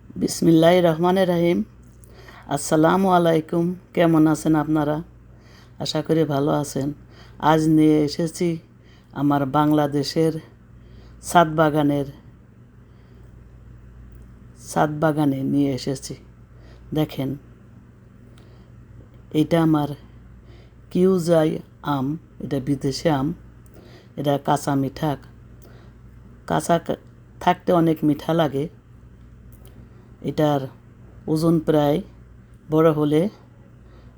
বিসমিল্লাহির রহমানির রহিম। আসসালামু আলাইকুম। কেমন আছেন আপনারা? আশা করি ভালো আছেন। আজ নিয়ে এসেছি আমার বাংলাদেশের ছাদ বাগানে নিয়ে এসেছি। দেখেন, এটা আমার কিউজাই আম। এটা বিদেশি আম। এটা কাঁচা মিঠা, থাকতে অনেক মিঠা লাগে। এটার ওজন প্রায় বড় হলে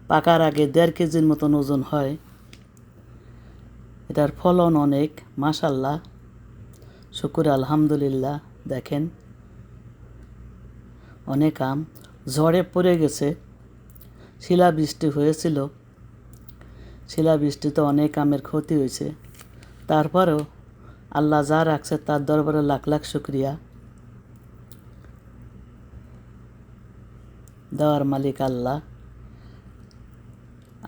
পাকার আগে 1.5 কেজির মতন ওজন হয়। এটার ফলন অনেক, মাশাল্লাহ, শুকুর আলহামদুলিল্লাহ। দেখেন, অনেক আম ঝড়ে পড়ে গেছে। শিলাবৃষ্টি হয়েছিল, শিলাবৃষ্টিতে অনেক আমের ক্ষতি হয়েছে। তারপরেও আল্লাহ যা রাখছে তার দরবারে লাখ লাখ শুক্রিয়া। দেওয়ার মালিক আল্লাহ।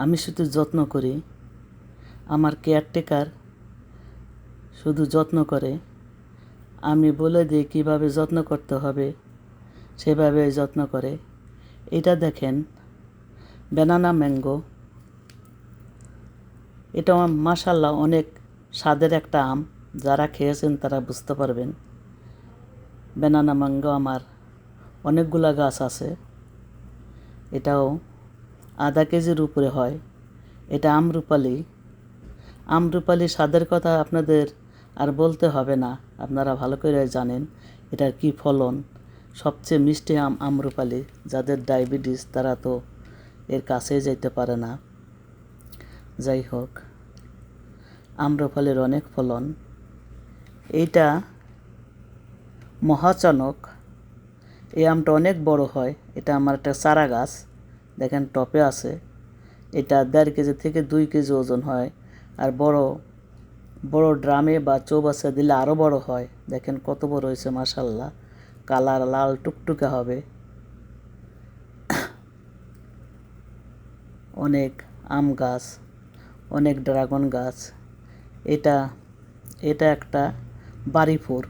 আমি শুধু যত্ন করি, আমার কেয়ারটেকার শুধু যত্ন করে। আমি বলে দিই কীভাবে যত্ন করতে হবে, সেভাবে যত্ন করে। এটা দেখেন, ব্যানানা ম্যাঙ্গো। এটা মাশাল্লাহ অনেক স্বাদের একটা আম। যারা খেয়েছেন তারা বুঝতে পারবেন। ব্যানানা ম্যাঙ্গো আমার অনেকগুলা গাছ আছে। এটাও আধা কেজির উপরে হয়। এটা আমরুপালি। আমরুপালি স্বাদের কথা আপনাদের আর বলতে হবে না, আপনারা ভালো করে জানেন এটার কি ফলন। সবচেয়ে মিষ্টি আম আমরুপালি। যাদের ডায়াবেটিস তারা তো এর কাছে যেতে পারে না। যাই হোক, আম্রফলের অনেক ফলন। এইটা মহাচনক। এই আমটা অনেক বড় হয়। এটা আমার একটা চারা গাছ, দেখেন টপে আছে। এটা 1.5 কেজি থেকে 2 কেজি ওজন হয়। আর বড় বড় ড্রামে বা চৌবাচ্চা দিলে আরও বড় হয়। দেখেন কত বড় হয়েছে, মাশাল্লাহ। কালার লাল টুকটুকে হবে। অনেক আম গাছ, অনেক ড্রাগন গাছ। এটা এটা একটা বাড়িফোর।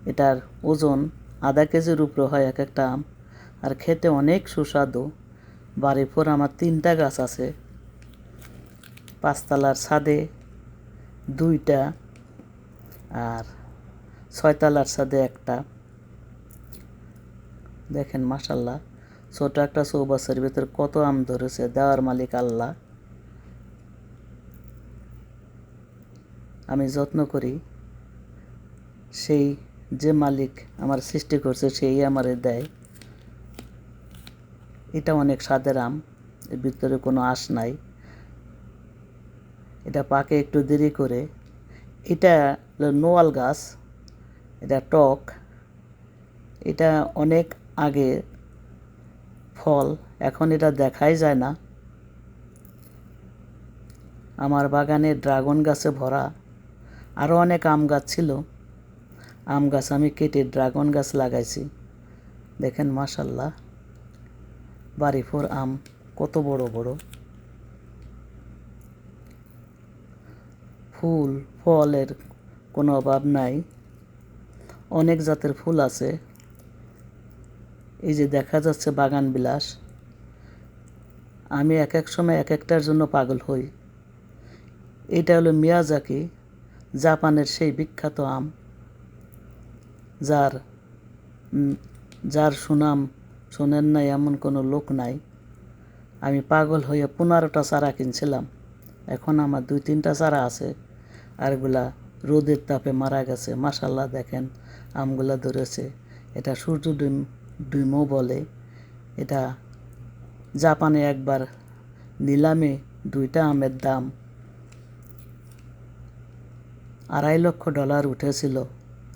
এটার ওজন আধা কেজির উপরে হয় এক একটা আম। আর খেতে অনেক সুস্বাদু। বাড়িফোর আমার 3টা গাছ আছে। 5 তলার ছাদে 2টা, আর 6 তলার ছাদে একটা। দেখেন মাশাল্লাহ, ছোট একটা চৌবাচ্চার ভিতর কত আম ধরেছে। দেওয়ার মালিক আল্লাহ। আমি যত্ন করি, সেই যে মালিক আমার সৃষ্টি করছে সেই আমারে দেয়। এটা অনেক স্বাদের আম, এর ভিতরে কোনো আঁশ নাই। এটা পাকে একটু দেরি করে। এটা নোয়াল গাছ, এটা টক। এটা অনেক আগে ফল, এখন এটা দেখাই যায় না। আমার বাগানে ড্রাগন গাছে ভরা। আরও অনেক আম গাছ ছিল। আম গাছ আমি কেটে ড্রাগন গাছ লাগাইছি। দেখেন মাশাল্লাহ, বাড়িফোর আম কত বড় বড়। ফুল ফলের কোনো অভাব নাই। অনেক জাতের ফুল আছে। এই যে দেখা যাচ্ছে বাগান বিলাস। আমি এক এক সময় এক একটার জন্য পাগল হই। এটা হলো মিয়াজাকি, জাপানের সেই বিখ্যাত আম, যার যার সুনাম শোনেন নাই এমন কোনো লোক নাই। আমি পাগল হয়ে 15টা চারা কিনছিলাম। এখন আমার 2-3টা চারা আছে, আর এগুলা রোদের তাপে মারা গেছে। মাশাল্লাহ, দেখেন আমগুলা ধরেছে। এটা সূর্য ডিমও বলে। এটা জাপানে একবার নিলামে 2টা আমের দাম $2.5 লক্ষ উঠেছিল।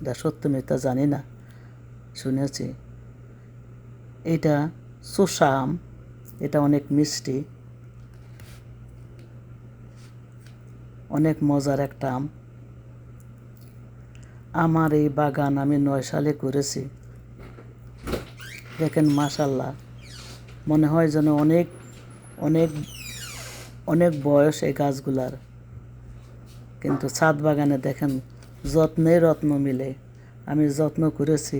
এটা সত্য মিথ্যা জানি না, শুনেছি। এটা চোষা আম। এটা অনেক মিষ্টি, অনেক মজার একটা আম। আমার এই বাগান আমি 9 সালে করেছি। দেখেন মাশাল্লাহ, মনে হয় যেন অনেক অনেক অনেক বয়স এই গাছগুলার। কিন্তু ছাদ বাগানে দেখেন যত্নে রত্ন মিলে। আমি যত্ন করেছি,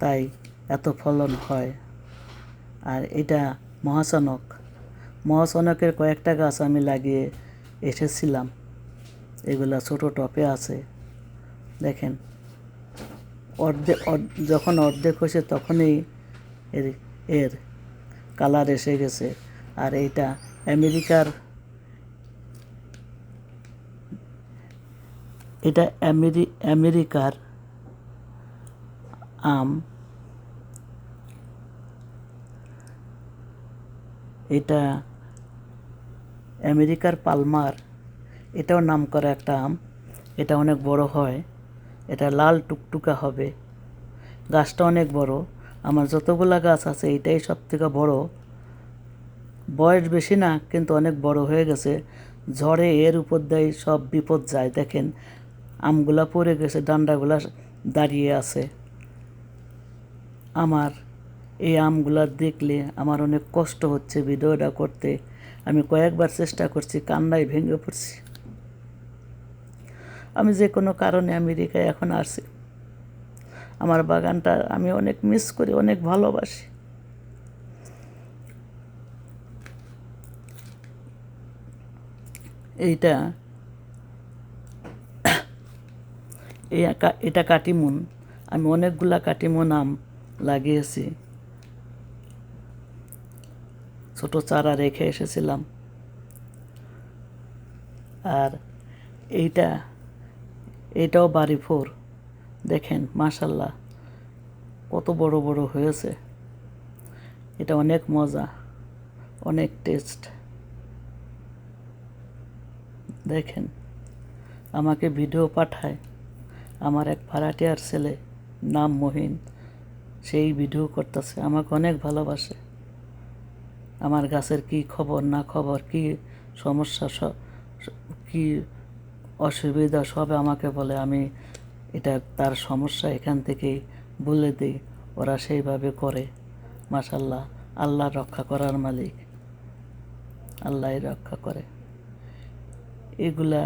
তাই এত ফলন হয়। আর এটা মহাসনকের কয়েকটা গাছ আমি লাগিয়ে এসেছিলাম, এগুলা ছোট টপে আছে। দেখেন যখন অর্ধেক হয়েছে তখনই এর কালার এসে গেছে। আর এইটা আমেরিকার আম। এটা আমেরিকার পালমার, এটাও নাম করা একটা আম। এটা অনেক বড় হয়, এটা লাল টুকটুকা হবে। গাছটা অনেক বড়, আমার যতগুলা গাছ আছে এটাই সবথেকে বড়। বয়স বেশি না, কিন্তু অনেক বড় হয়ে গেছে। ঝড়ে এর উপর দিয়ে সব বিপদ যায়। দেখেন আমগুলা পড়ে গেছে, ডান্ডাগুলা দাঁড়িয়ে আছে। আমার এই আমগুলা দেখলে আমার অনেক কষ্ট হচ্ছে ভিডিওটা করতে। আমি কয়েকবার চেষ্টা করছি, কান্নায় ভেঙে পড়ছি। আমি যে কোনো কারণে আমেরিকায় এখন আসছি। আমার বাগানটা আমি অনেক মিস করি, অনেক ভালোবাসি। এটা কাটিমুন। আমি অনেকগুলা কাটিমুন আম লাগিয়েছি, ছোট চারা রেখে এসেছিলাম। আর এইটাও বাড়ি ফোর। দেখেন মাশাল্লাহ কত বড় বড় হয়েছে। এটা অনেক মজা, অনেক টেস্ট। দেখেন আমাকে ভিডিও পাঠায় আমার এক ভাড়াটিয়ার ছেলে, নাম মহিন। সেই ভিডিও করতেছে, আমাকে অনেক ভালোবাসে। আমার গাছের কি খবর না খবর, কি সমস্যা, কি অসুবিধা সব আমাকে বলে। আমি এটা তার সমস্যা এখান থেকেই বলে দিই, ওরা সেইভাবে করে। মাশাল্লাহ, আল্লাহ রক্ষা করার মালিক, আল্লাহ রক্ষা করে। এগুলা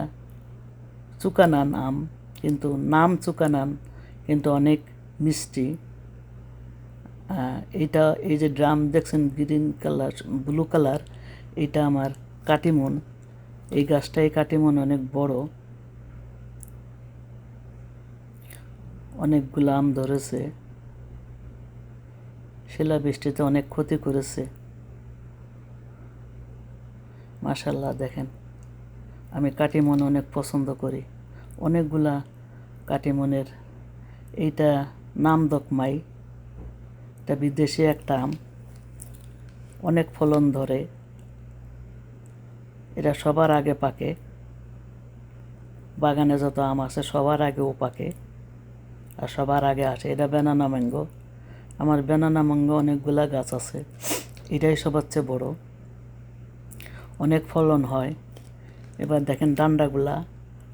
চুকানান আম, কিন্তু নাম চুকানান, কিন্তু অনেক মিষ্টি। এই যে ড্রাম দেখছেন গ্রিন কালার, ব্লু কালার, এটা আমার কাটিমন। এই গাছটাই কাটিমন অনেক বড়, অনেকগুলো আম ধরেছে। শিলাবৃষ্টিতে অনেক ক্ষতি করেছে। মাশাল্লাহ দেখেন, আমি কাটিমন অনেক পছন্দ করি। অনেকগুলা কাটিমনের। এইটা নামদকমাই, এটা বিদেশি একটা আম, অনেক ফলন ধরে। এটা সবার আগে পাকে, বাগানে যত আম আছে সবার আগে ও পাকে আর সবার আগে আসে। এটা ব্যানানা ম্যাঙ্গো। আমার ব্যানানা ম্যাঙ্গো অনেকগুলা গাছ আছে, এটাই সবচেয়ে বড়, অনেক ফলন হয়। এবার দেখেন ডান্ডাগুলা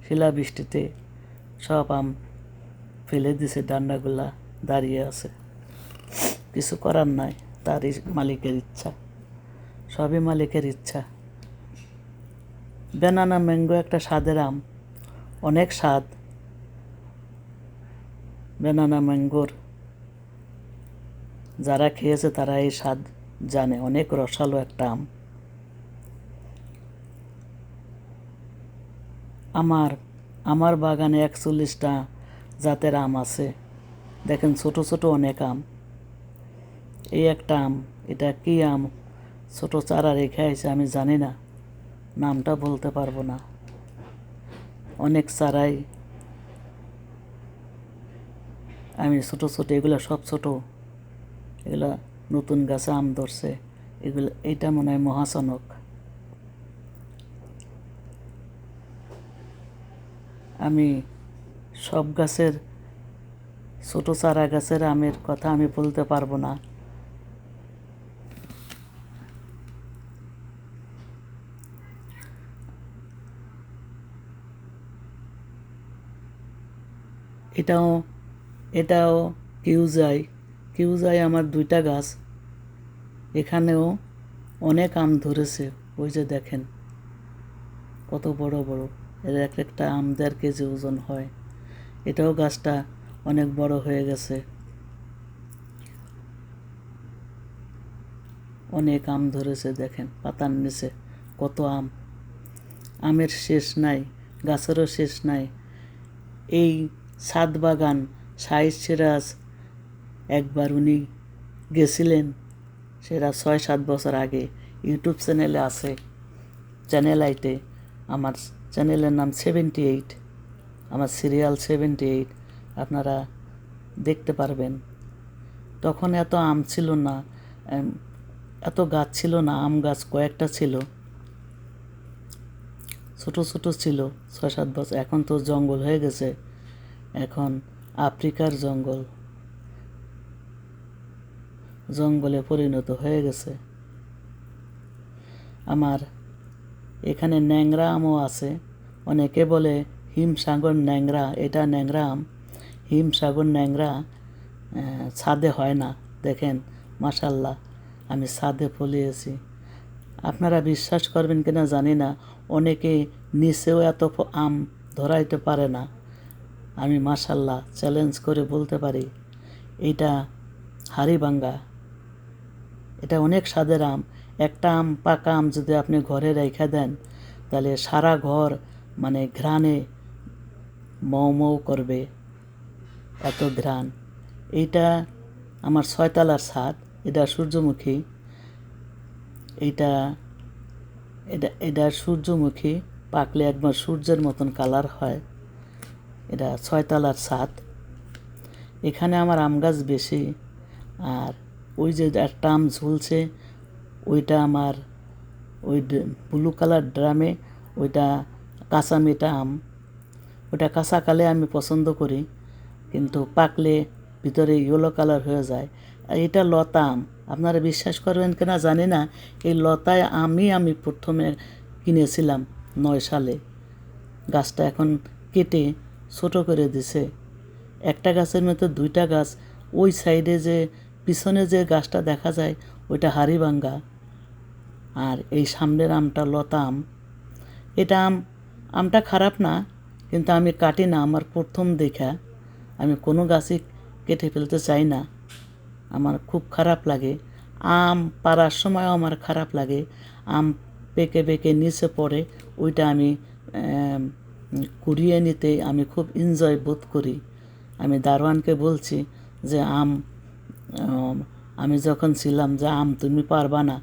শিলাবৃষ্টিতে সব আম ফেলে দিছে, ডান্ডাগুলা দাঁড়িয়ে আছে। কিছু করার নাই, তারই মালিকের ইচ্ছা, সবই মালিকের ইচ্ছা। ব্যানানা ম্যাঙ্গো একটা স্বাদের আম, অনেক স্বাদ। ব্যানানা ম্যাঙ্গোর যারা খেয়েছে তারা এই স্বাদ জানে, অনেক রসালো একটা আম। আমার বাগানে 41টা জাতের আম আছে। দেখেন ছোট ছোট অনেক আম। এই একটা আম, এটা কি আম, ছোট চারা রেখে আছে, আমি জানি না, নামটা বলতে পারবো না। অনেক চারাই আমি ছোট ছোট, এগুলো সব ছোট, এগুলা নতুন গাছে আম ধরছে। এইটা মনে হয় মহাসনক। আমি সব গাছের, ছোট চারা গাছের আমের কথা আমি বলতে পারবো না। এটাও কিউজাই আমার 2টা গাছ। এখানেও অনেক আম ধরেছে, ওই যে দেখেন কত বড় বড়। এর একটা আম 1.5 কেজি ওজন হয়। এটাও গাছটা অনেক বড় হয়ে গেছে। অনেক আম ধরেছে, দেখেন পাতার নিচে কত আম। আমের শেষ নাই, গাছেরও শেষ নাই। এই ছাদ বাগান শাহিদ সিরাজ একবার উনি গেছিলেন, সেটা 6-7 বছর আগে। ইউটিউব চ্যানেলে আছে, চ্যানেল আইতে। আমার চ্যানেলের নাম 78, আমার সিরিয়াল 78, আপনারা দেখতে পারবেন। তখন এত আম ছিল না, এত গাছ ছিল না, আম গাছ কয়েকটা ছিল, ছোট ছোট ছিল 6-7 বছর। এখন তো জঙ্গল হয়ে গেছে, এখন আফ্রিকার জঙ্গলে পরিণত হয়ে গেছে। আমার এখানে ন্যাংরা আমও আছে, অনেকে বলে হিমসাগর ন্যাংরা, এটা ন্যাংরা আম। হিমসাগর ন্যাংরা ছাদে হয় না, দেখেন মাশাল্লাহ আমি ছাদে ফলিয়েছি। আপনারা বিশ্বাস করবেন কিনা জানি না, অনেকে নিচেও এত আম ধরাইতে পারে না। আমি মাশাল্লাহ চ্যালেঞ্জ করে বলতে পারি, এটা হাড়িভাঙ্গা, এটা অনেক স্বাদের আম। একটা আম, পাকা আম যদি আপনি ঘরে রেখে দেন, তাহলে সারা ঘর মানে ঘ্রাণে মৌ মৌ করবে, এত ঘ্রাণ। এইটা আমার 6 তলার ছাদ, এটা সূর্যমুখী, এইটা এটা এটা সূর্যমুখী, পাকলে একবার সূর্যের মতন কালার হয়। এটা 6 তলার ছাদ। এখানে আমার আম গাছ বেশি। আর ওই যে একটা আম ঝুলছে, ওইটা আমার ওই ব্লু কালার ড্রামে, ওইটা কাঁচা মিঠা আম। ওটা কাঁচাকালে আমি পছন্দ করি, কিন্তু পাকলে ভিতরে ইয়েলো কালার হয়ে যায়। আর এটা লতা আম, আপনারা বিশ্বাস করবেন কিনা জানি না, এই লতায় আমি প্রথমে কিনেছিলাম 9 সালে। গাছটা এখন কেটে ছোট করে দিছে। একটা গাছের মধ্যে 2টা গাছ। ওই সাইডে যে পিছনে যে গাছটা দেখা যায়, ওইটা হাড়িভাঙ্গা, আর এই সামনের আমটা লতা আম। এটা আমটা খারাপ না, কিন্তু আমি কাটি না। আমার প্রথম দেখা, আমি কোনো গাছই কেটে ফেলতে চাই না, আমার খুব খারাপ লাগে। আম পাড়ার সময়ও আমার খারাপ লাগে, আম পেকে পেকে নিচে পড়ে, ওইটা আমি কুড়িয়ে নিতে আমি খুব এনজয় বোধ করি। আমি দারোয়ানকে বলছি যে আমি যখন ছিলাম, যে আম তুমি পারবা না,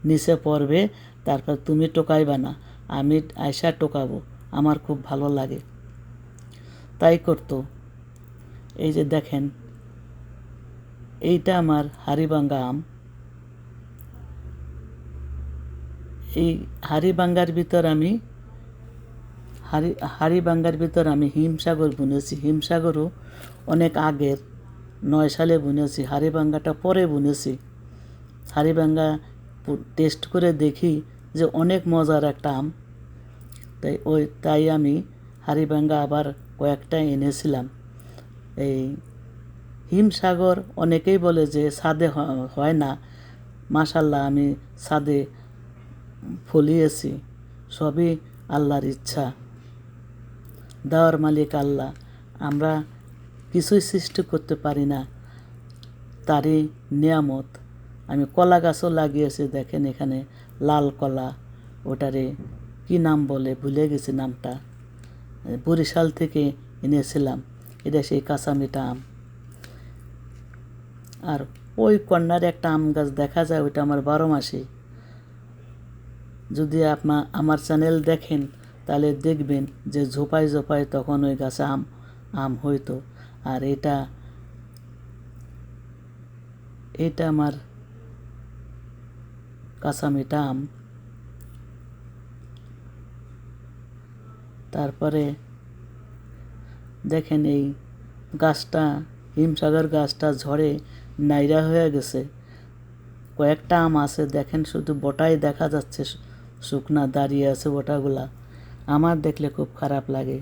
নিচে পড়বে, তারপর তুমি টোকাইবা না, আমি আয়সা টোকাবো, আমার খুব ভালো লাগে। তাই করতো। এই যে দেখেন, এইটা আমার হাড়িভাঙ্গা আম। এই হাড়িভাঙ্গার ভিতর আমি হিমসাগর বুনেছি। হিমসাগরও অনেক আগের, 9 সালে বুনেছি। হাড়িভাঙ্গাটা পরে বুনেছি। হাড়িভাঙ্গা টেস্ট করে দেখি যে অনেক মজার একটা আম, তাই আমি হাড়িভাঙ্গা আবার কয়েকটা এনেছিলাম। এই হিমসাগর অনেকেই বলে যে ছাদে হয় না, মাশাল্লাহ আমি ছাদে ফলিয়েছি। সবই আল্লাহর ইচ্ছা, দেওয়ার মালিক আল্লাহ। আমরা কিছুই সৃষ্টি করতে পারি না, তারই নিয়ামত। আমি কলা গাছও লাগিয়েছি, দেখেন এখানে লাল কলা, ওটারে কি নাম বলে ভুলে গেছি নামটা, বরিশাল থেকে এনেছিলাম। এটা সেই কাঁচা মিঠা আম। আর ওই কর্নারে একটা আম গাছ দেখা যায়, ওইটা আমার 12 মাসি। যদি আমার চ্যানেল দেখেন, তাহলে দেখবেন যে ঝোপায় ঝোপায় তখন ওই গাছে আম হইতো। আর এটা আমার কাঁচা মিঠা আম। তারপরে দেখেন এই গাছটা, হিমসাগর গাছটা ঝড়ে নাইরা হয়ে গেছে। কয়েকটা আম আছে, দেখেন শুধু বটাই দেখা যাচ্ছে, শুকনা দাঁড়িয়ে আছে বটাগুলা। আমার দেখলে খুব খারাপ লাগে।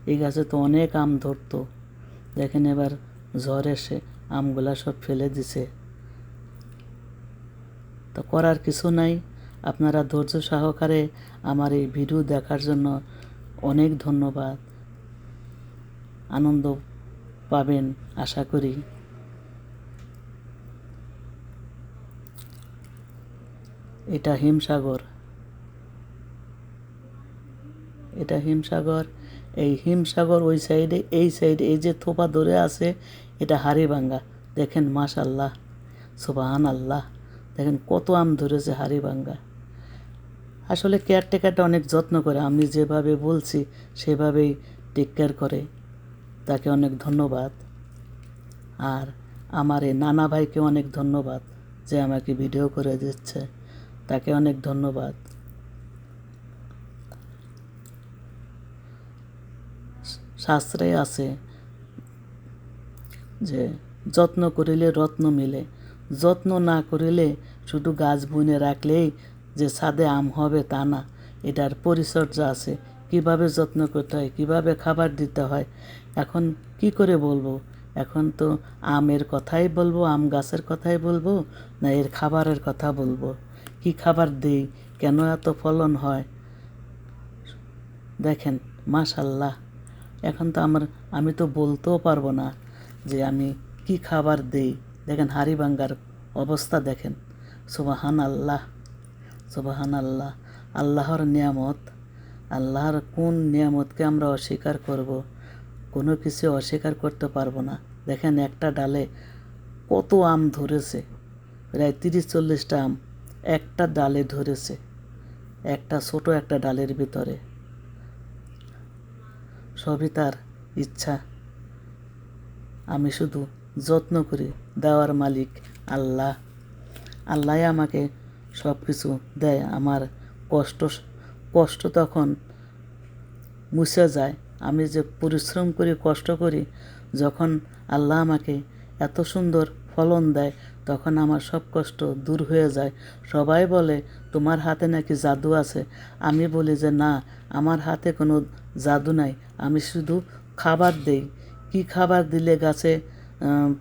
এই গাছে তো অনেক আম ধরতো, দেখেন এবার ঝড় এসে আমগুলা সব ফেলে দিছে। তো করার কিছু নাই। আপনারা ধৈর্য সহকারে আমার এই ভিডিও দেখার জন্য অনেক ধন্যবাদ। আনন্দ পাবেন আশা করি। এটা হিমসাগর, এটা হিমসাগর। এই হিমসাগর ওই সাইডে, এই সাইডে এই যে থোপা ধরে আছে এটা হাড়িভাঙ্গা। দেখেন মাশাল্লাহ, সুবহানাল্লাহ, দেখেন কত আম ধরেছে হাড়িভাঙ্গা। আসলে কেয়ারটেকারটা অনেক যত্ন করে, আমি যেভাবে বলছি সেভাবেই টেক কেয়ার করে, তাকে অনেক ধন্যবাদ। আর আমার এই নানা ভাইকে অনেক ধন্যবাদ যে আমাকে ভিডিও করে দিচ্ছে, তাকে অনেক ধন্যবাদ। শাস্ত্রে আছে যে যত্ন করিলে রত্ন মিলে, যত্ন না করিলে শুধু গাছ বুনে রাখলেই যে ছাদে আম হবে তা না, এটার পরিচর্যা আছে, কিভাবে যত্ন করতে হয়, কিভাবে খাবার দিতে হয়। এখন কি করে বলবো, এখন তো আমের কথাই বলবো, আম গাছের কথাই বলবো, না এর খাবারের কথা বলবো, কি খাবার দিই, কেন এত ফলন হয়। দেখেন মাশাল্লাহ, এখন তো আমি তো বলতেও পারবো না যে আমি কি খাবার দেই। দেখেন হাড়িভাঙ্গার অবস্থা দেখেন, সুবহানাল্লাহ, সুবহানাল্লাহ। আল্লাহর নিয়ামত, আল্লাহর কোন নিয়ামতকে আমরা অস্বীকার করব? কোনো কিছু অস্বীকার করতে পারবো না। দেখেন একটা ডালে কত আম ধরেছে, প্রায় 30-40টা আম একটা ডালে ধরেছে, একটা ছোট একটা ডালের ভিতরে। সবই তার ইচ্ছা, আমি শুধু যত্ন করি। দেওয়ার মালিক আল্লাহ, আল্লাহ আমাকে সব কিছু দেয়। আমার কষ্ট কষ্ট তখন মুছে যায়। আমি যে পরিশ্রম করি, কষ্ট করি, যখন আল্লাহ আমাকে এত সুন্দর ফলন দেয় তখন আমার সব কষ্ট দূর হয়ে যায়। সবাই বলে তোমার হাতে নাকি জাদু আছে। আমি বলি যে না, আমার হাতে কোনো জাদু নাই, আমি শুধু খাবার দেই। কি খাবার দিলে গাছে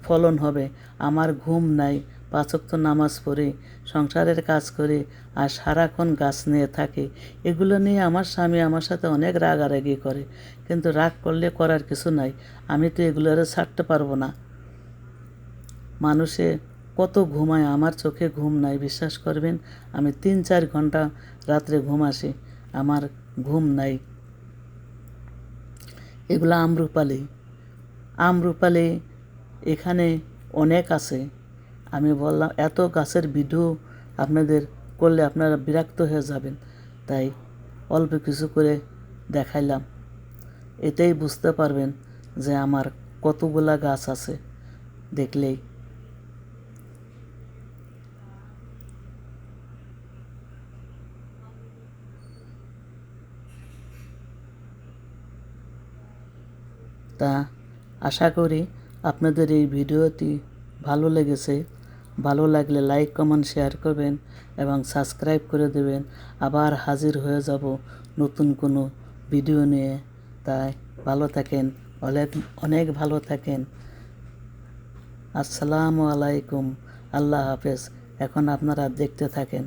ফলন হবে? আমার ঘুম নাই, 5 ওয়াক্ত নামাজ পড়ি, সংসারের কাজ করি, আর সারাক্ষণ গাছ নিয়ে থাকি। এগুলো নিয়ে আমার স্বামী আমার সাথে অনেক রাগারাগি করে, কিন্তু রাগ করলে করার কিছু নাই, আমি তো এগুলোরে ছাড়তে পারবো না। মানুষে কত ঘুমায়, আমার চোখে ঘুম নাই, বিশ্বাস করবেন। আমি 3-4 ঘন্টা রাত্রে ঘুম আসি, আমার ঘুম নাই। এগুলো আমরুপালি, আমরুপালি এখানে অনেক আছে। আমি বললাম এত গাছের ভিডিও আপনাদের করলে আপনারা বিরক্ত হয়ে যাবেন, তাই অল্প কিছু করে দেখাইলাম। এটাই বুঝতে পারবেন যে আমার কতগুলা গাছ আছে দেখলেই। তা আশা করি আপনাদের এই ভিডিওটি ভালো লেগেছে। ভালো লাগলে লাইক, কমেন্ট, শেয়ার করবেন এবং সাবস্ক্রাইব করে দেবেন। আবার হাজির হয়ে যাব নতুন কোনো ভিডিও নিয়ে। তাই ভালো থাকেন, অনেক অনেক ভালো থাকেন। আসসালামু আলাইকুম, আল্লাহ হাফেজ। এখন আপনারা দেখতে থাকেন।